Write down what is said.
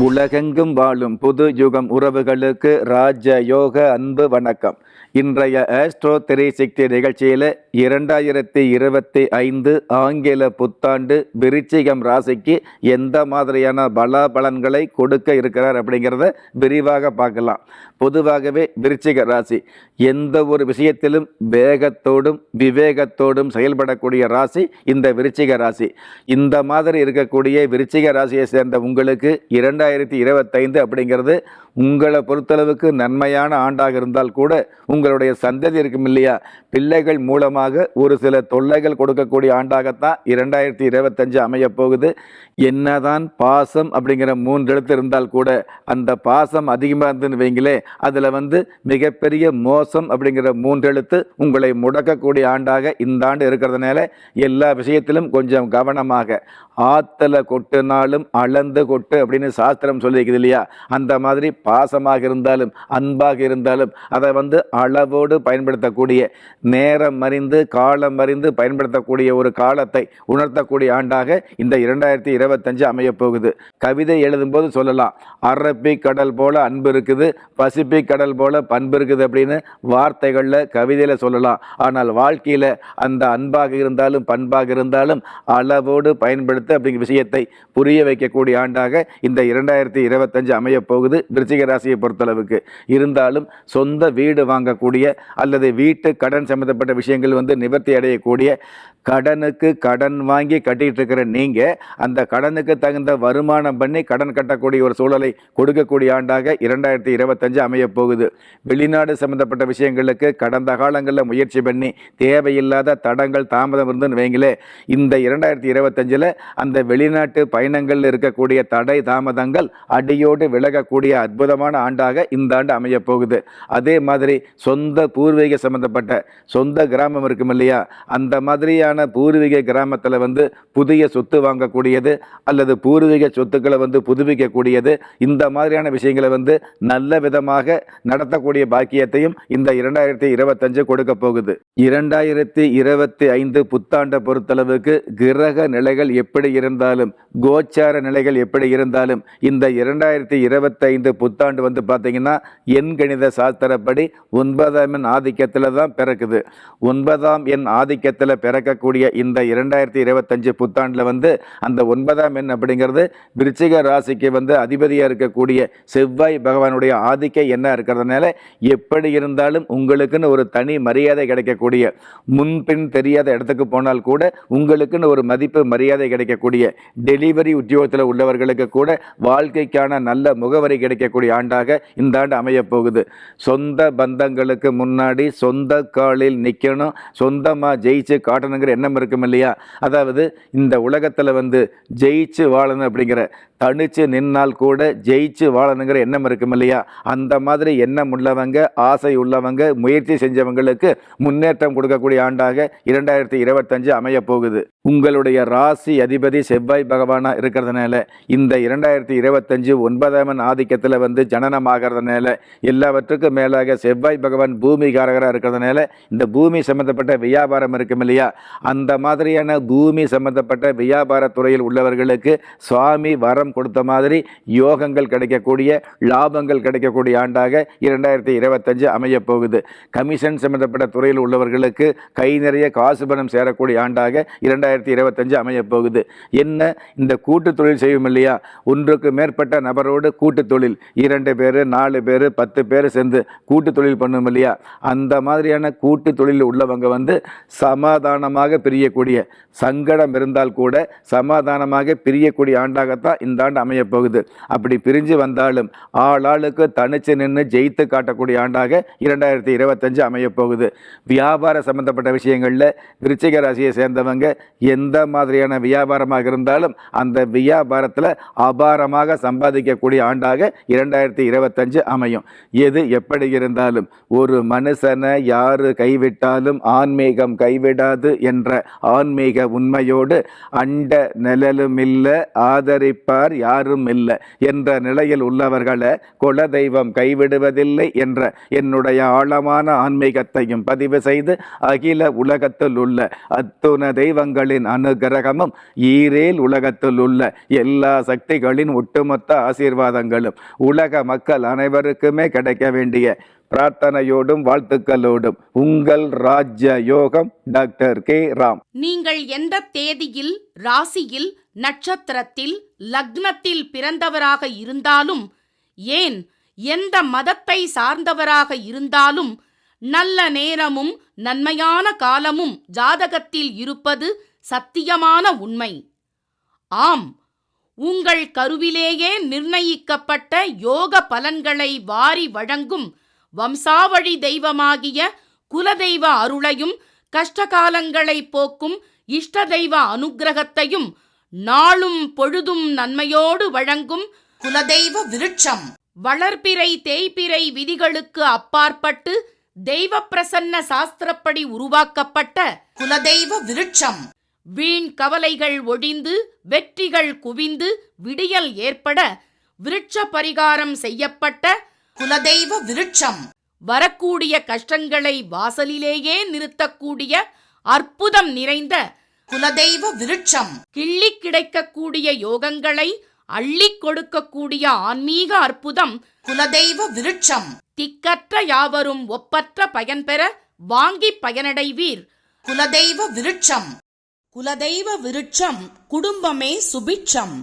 உலகெங்கும் வாழும் புது யுகம் உறவுகளுக்கு ராஜ யோக அன்பு வணக்கம். இன்றைய ஆஸ்ட்ரோ 360 நிகழ்ச்சியில் 2025 ஆங்கில புத்தாண்டு விருச்சிகம் ராசிக்கு எந்த மாதிரியான பலாபலன்களை கொடுக்க இருக்கிறார் அப்படிங்கிறத விரிவாக பார்க்கலாம். பொதுவாகவே விருச்சிக ராசி எந்த ஒரு விஷயத்திலும் வேகத்தோடும் விவேகத்தோடும் செயல்படக்கூடிய ராசி இந்த விருச்சிக ராசி. இந்த மாதிரி இருக்கக்கூடிய விருச்சிக ராசியை சேர்ந்த உங்களுக்கு 2025 அப்படிங்கிறது உங்களை பொறுத்தளவுக்கு நன்மையான ஆண்டாக இருந்தால் கூட உங்களுடைய சந்ததி இருக்கும் இல்லையா, பிள்ளைகள் மூலமாக ஒரு சில தொல்லைகள் கொடுக்கக்கூடிய ஆண்டாகத்தான் 2025 அமைய போகுது. என்னதான் பாசம் அப்படிங்கிற 3 எழுத்து இருந்தால் கூட அந்த பாசம் அதிகமாக இருந்துன்னு வைங்களே, அதில் மிகப்பெரிய மோசம் அப்படிங்கிற 3 எழுத்து உங்களை முடக்கக்கூடிய ஆண்டாக இந்த ஆண்டு இருக்கிறதுனால எல்லா விஷயத்திலும் கொஞ்சம் கவனமாக, ஆத்தல கொட்டுனாலும் அளந்து கொட்டு அப்படின்னு சாஸ்திரம் சொல்லியிருக்குது இல்லையா, அந்த மாதிரி பாசமாக இருந்தாலும் அன்பாக இருந்தாலும் அதை அளவோடு பயன்படுத்தக்கூடிய, நேரம் அறிந்து காலம் அறிந்து பயன்படுத்தக்கூடிய ஒரு காலத்தை உணர்த்தக்கூடிய ஆண்டாக இந்த 2025 அமைய போகுது. கவிதை எழுதும்போது சொல்லலாம், அரபிக் கடல் போல அன்பு இருக்குது, பசிபிக் கடல் போல பண்பு இருக்குது அப்படின்னு வார்த்தைகளில் கவிதையில் சொல்லலாம். ஆனால் வாழ்க்கையில் அந்த அன்பாக இருந்தாலும் பண்பாக இருந்தாலும் அளவோடு பயன்படுத்த அப்படிங்கிற விஷயத்தை புரிய வைக்கக்கூடிய ஆண்டாக இந்த 2025 அமைய போகுது விருச்சிக ராசியை பொறுத்தளவுக்கு. இருந்தாலும் சொந்த வீடு வாங்கக்கூடிய அல்லது வீட்டு கடன் சம்பந்தப்பட்ட விஷயங்கள் நிவர்த்தி அடையக்கூடிய, கடனுக்கு கடன் வாங்கி கட்டிட்டு இருக்கிற நீங்க அந்த கடனுக்கு தகுந்த வருமானம் பண்ணி கடன் கட்டக்கூடிய ஒரு சூழலை கொடுக்கக்கூடிய ஆண்டாக 2025 அமைய போகுது. வெளிநாடு சம்பந்தப்பட்ட விஷயங்களுக்கு கடந்த காலங்களில் முயற்சி பண்ணி தேவையில்லாத தடங்கள் தாமதம் இருந்துன்னு வைங்களே, இந்த 2025 அந்த வெளிநாட்டு பயணங்கள் இருக்கக்கூடிய தடை தாமதங்கள் அடியோடு விலகக்கூடிய அற்புதமான ஆண்டாக இந்த ஆண்டு அமைய போகுது. அதே மாதிரி சொந்த பூர்வீக சம்பந்தப்பட்ட சொந்த கிராமம் இருக்கும் இல்லையா, அந்த மாதிரியான பூர்வீக கிராமத்தில் புதிய சொத்து வாங்கக்கூடியது அல்லது பூர்வீக சொத்துக்களை புதுப்பிக்கக்கூடியது, இந்த மாதிரியான விஷயங்களை நல்ல விதமாக நடத்தக்கூடிய பாக்கியத்தையும் இந்த 2025 கொடுக்க போகுது. 2025 புத்தாண்டை பொறுத்தளவுக்கு கிரக நிலைகள் எப்படி இருந்தாலும், கோச்சார நிலைகள் எப்படி இருந்தாலும், இந்த 2025 புத்தாண்டு பார்த்தீங்கன்னா எண் கணித சாஸ்திரப்படி 9ஆம் எண் ஆதிக்கத்தில் தான் பிறக்குது. 9ஆம் எண் ஆதிக்கத்தில் பிறக்கக்கூடிய இந்த 2025 புத்தாண்டில் அந்த 9ஆம் எண் அப்படிங்கிறது விருச்சிக ராசிக்கு அதிபதியாக இருக்கக்கூடிய செவ்வாய் பகவானுடைய ஆதிக்க எண்ணாக இருக்கிறதுனால எப்படி இருந்தாலும் உங்களுக்குன்னு ஒரு தனி மரியாதை கிடைக்கக்கூடிய, முன்பின் தெரியாத இடத்துக்கு போனால் கூட உங்களுக்குன்னு ஒரு மதிப்பு மரியாதை கிடைக்கக்கூடிய, டெலிவரி உத்தியோகத்தில் உள்ளவர்களுக்கு கூட வாழ்க்கைக்கான நல்ல முகவரி கிடைக்கக்கூடிய ஆண்டாக இந்த ஆண்டு அமைய போகுது. சொந்த பந்தங்களுக்கு முன்னாடி சொந்த காலில் நிற்கணும், சொந்தமாக ஜெயிச்சு காட்டணுங்கிற எண்ணம் இருக்கும் இல்லையா, அதாவது இந்த உலகத்தில் ஜெயிச்சு வாழணும் அப்படிங்கிற, தனிச்சு நின்னால் கூட ஜெயிச்சு வாழணுங்கிற எண்ணம் இருக்கும் இல்லையா, அந்த மாதிரி எண்ணம் உள்ளவங்க, ஆசை உள்ளவங்க, முயற்சி செஞ்சவங்களுக்கு முன்னேற்றம் கொடுக்கக்கூடிய ஆண்டாக 2025 அமைய போகுது. உங்களுடைய ராசி அதிபதி செவ்வாய் பகவானா இருக்கிறதுனால இந்த 2025 9ஆம் எண் ஆதிக்கத்தில் ஜனனமாகிறதுனால எல்லாவற்றுக்கும் மேலாக செவ்வாய் பகவான் பூமிகாரகராக இருக்கிறதுனால இந்த பூமி சம்பந்தப்பட்ட வியாபாரம் இருக்கும் இல்லையா, அந்த மாதிரியான பூமி சம்பந்தப்பட்ட வியாபார துறையில் உள்ளவர்களுக்கு சுவாமி வரம் கொடுத்த மாதிரி யோகங்கள் கிடைக்கக்கூடிய, லாபங்கள் கிடைக்கக்கூடிய ஆண்டாக 2025 அமைய போகுது. கமிஷன் சம்பந்தப்பட்ட துறையில் உள்ளவர்களுக்கு கை நிறைய காசு பணம் சேரக்கூடிய ஆண்டாக 2025 அமைய போகுது. என்ன, இந்த கூட்டு தொழில் செய்யும் இல்லையா, ஒன்றுக்கு மேற்பட்ட நபரோடு கூட்டு தொழில், 2 பேர் 4 பேர் 10 பேர் சேர்ந்து கூட்டு தொழில் பண்ணும் இல்லையா, அந்த மாதிரியான கூட்டு தொழில் உள்ளவங்க சமாதானமாக பிரியக்கூடிய, சங்கடம் இருந்தால் கூட சமாதானமாக பிரியக்கூடிய ஆண்டாகத்தான் இந்த ஆண்டு அமைய போகுது. அப்படி பிரிஞ்சு வந்தாலும் ஆளாளுக்கு தனிச்சு நின்று ஜெயித்து காட்டக்கூடிய ஆண்டாக 2025 அமைய போகுது. வியாபார சம்பந்தப்பட்ட விஷயங்களில் விருச்சிக ராசியை சேர்ந்தவங்க எந்த மாதிரியான வியாபாரமாக இருந்தாலும் அந்த வியாபாரத்தில் அபாரமாக சம்பாதிக்கக்கூடிய ஆண்டாக 2025 அமையும். எது எப்படி இருந்தாலும் ஒரு மனுஷனை யாரு கைவிட்டாலும் ஆன்மீகம் கைவிடாது என்ற ஆன்மீக உண்மையோடு அண்ட நிழலும் இல்லை, ஆதரிப்பார் யாரும் இல்லை என்ற நிலையில் உள்ளவர்களை குலதெய்வம் கைவிடுவதில்லை என்ற என்னுடைய ஆழமான ஆன்மீகத்தையும் பதிவு செய்து அகில உலகத்தில் உள்ள அத்துண தெய்வங்களின் சக்திகளின் அனுகிரகமும் ஈரேல் உலகத்தில் உள்ள எல்லா சக்திகளின் ஒட்டுமொத்த ஆசீர்வாதங்களும் உலக மக்கள் அனைவருக்குமே கிடைக்க வேண்டிய பிரார்த்தனையோடும் வாழ்த்துக்களோடும் உங்கள் ராஜ்ய யோகம் டாக்டர் கே ராம். நீங்கள் எந்த தேதியில், ராசியில், நட்சத்திரத்தில், லக்னத்தில் பிறந்தவராக இருந்தாலும், ஏன் எந்த மதத்தை சார்ந்தவராக இருந்தாலும், நல்ல நேரமும் நன்மையான காலமும் ஜாதகத்தில் இருப்பது சத்தியமான உண்மை. ஆம், உங்கள் கருவிலேயே நிர்ணயிக்கப்பட்ட யோக பலன்களை வாரி வழங்கும் வம்சாவழி தெய்வமாகிய குலதெய்வ அருளையும் கஷ்டகாலங்களை போக்கும் இஷ்ட தெய்வ அனுக்கிரகத்தையும் நாளும் பொழுதும் நன்மையோடு வழங்கும் குலதெய்வ விருட்சம் வளர்பிறை தேய்பிறை விதிகளுக்கு அப்பாற்பட்டு தெய்வ பிரசன்ன சாஸ்திரப்படி உருவாக்கப்பட்ட குலதெய்வ விருட்சம். வீண் கவலைகள் ஒழிந்து வெற்றிகள் குவிந்து விடியல் ஏற்பட விருட்ச பரிகாரம் செய்யப்பட்ட குலதெய்வ விருட்சம். வரக்கூடிய கஷ்டங்களை வாசலிலேயே நிறுத்தக்கூடிய அற்புதம் நிறைந்த குலதெய்வ விருட்சம். கிள்ளி கிடைக்கக்கூடிய யோகங்களை அள்ளி கொடுக்கக்கூடிய ஆன்மீக அற்புதம் குலதெய்வ விருட்சம். திக்கற்ற யாவரும் ஒப்பற்ற பயன்பெற வாங்கி பயனடைவீர். குலதெய்வ விருட்சம். குலதெய்வ விருட்சம் குடும்பமே சுபிட்சம்.